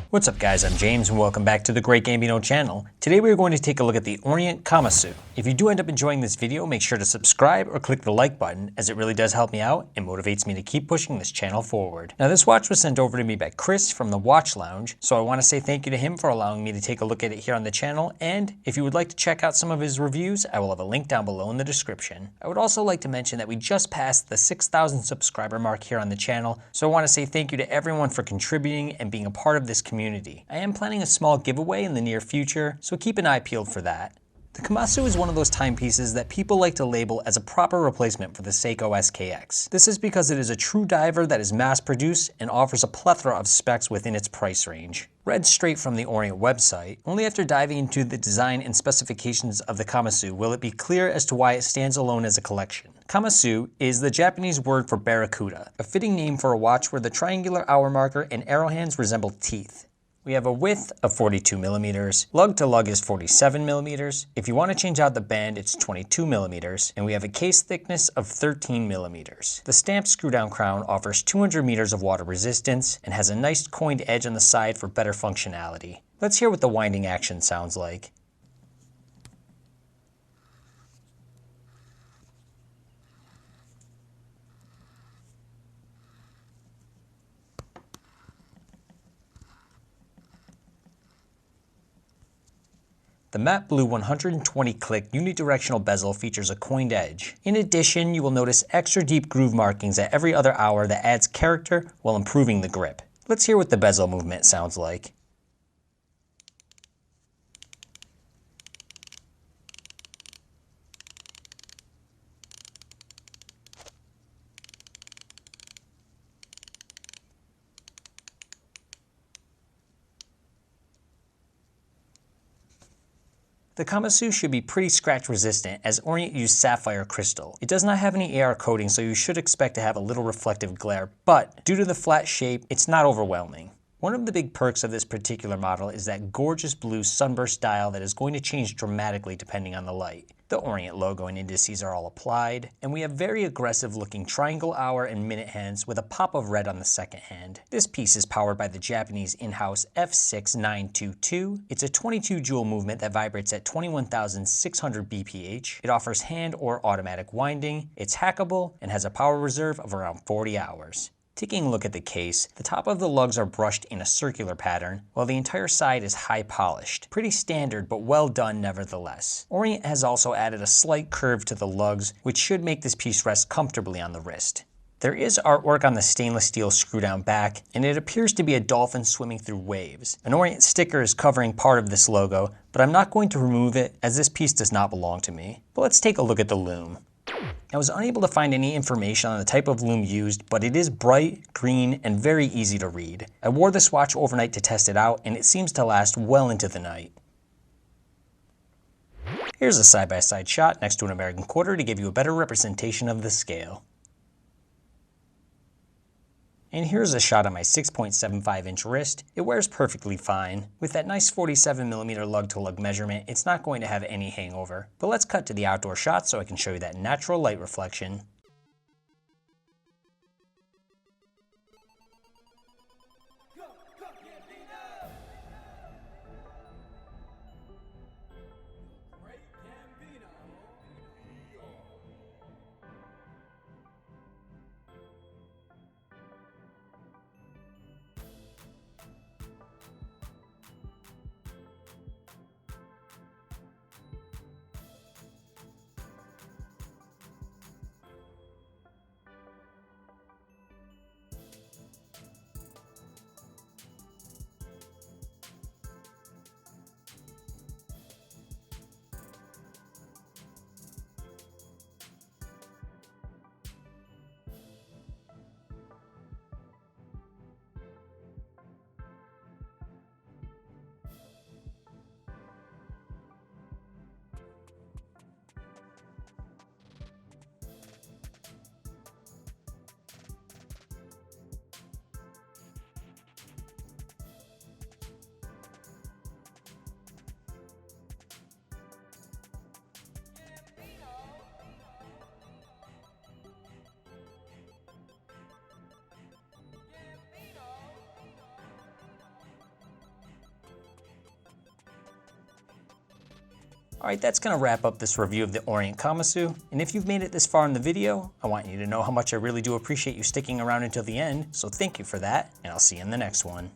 What's up guys, I'm James and welcome back to the Great Gambino channel. Today we are going to take a look at the Orient Kamasu. If you do end up enjoying this video, make sure to subscribe or click the like button as it really does help me out and motivates me to keep pushing this channel forward. Now this watch was sent over to me by Chris from the Watch Lounge, so I want to say thank you to him for allowing me to take a look at it here on the channel, and if you would like to check out some of his reviews, I will have a link down below in the description. I would also like to mention that we just passed the 6,000 subscriber mark here on the channel, so I want to say thank you to everyone for contributing and being a part of this community. I am planning a small giveaway in the near future, so keep an eye peeled for that. The Kamasu is one of those timepieces that people like to label as a proper replacement for the Seiko SKX. This is because it is a true diver that is mass-produced and offers a plethora of specs within its price range. Read straight from the Orient website, only after diving into the design and specifications of the Kamasu will it be clear as to why it stands alone as a collection. Kamasu is the Japanese word for barracuda, a fitting name for a watch where the triangular hour marker and arrow hands resemble teeth. We have a width of 42 millimeters, lug to lug is 47 millimeters. If you want to change out the band, it's 22 millimeters, and we have a case thickness of 13 millimeters. The stamped screw down crown offers 200 meters of water resistance and has a nice coined edge on the side for better functionality. Let's hear what the winding action sounds like. The matte blue 120 click unidirectional bezel features a coined edge. In addition, you will notice extra deep groove markings at every other hour that adds character while improving the grip. Let's hear what the bezel movement sounds like. The Kamasu should be pretty scratch resistant as Orient used sapphire crystal. It does not have any AR coating, so you should expect to have a little reflective glare, but due to the flat shape, it's not overwhelming. One of the big perks of this particular model is that gorgeous blue Sunburst dial that is going to change dramatically depending on the light. The Orient logo and indices are all applied, and we have very aggressive looking triangle hour and minute hands with a pop of red on the second hand. This piece is powered by the Japanese in-house F6922. It's a 22 joule movement that vibrates at 21,600 bph. It offers hand or automatic winding, it's hackable, and has a power reserve of around 40 hours. Taking a look at the case, the top of the lugs are brushed in a circular pattern, while the entire side is high polished. Pretty standard, but well done nevertheless. Orient has also added a slight curve to the lugs, which should make this piece rest comfortably on the wrist. There is artwork on the stainless steel screw down back, and it appears to be a dolphin swimming through waves. An Orient sticker is covering part of this logo, but I'm not going to remove it as this piece does not belong to me. But let's take a look at the loom. I was unable to find any information on the type of loom used, but it is bright, green, and very easy to read. I wore this watch overnight to test it out, and it seems to last well into the night. Here's a side-by-side shot next to an American quarter to give you a better representation of the scale. And here's a shot of my 6.75 inch wrist. It wears perfectly fine. With that nice 47mm lug to lug measurement, it's not going to have any hangover. But let's cut to the outdoor shot so I can show you that natural light reflection. Alright, that's going to wrap up this review of the Orient Kamasu, and if you've made it this far in the video, I want you to know how much I really do appreciate you sticking around until the end, so thank you for that, and I'll see you in the next one.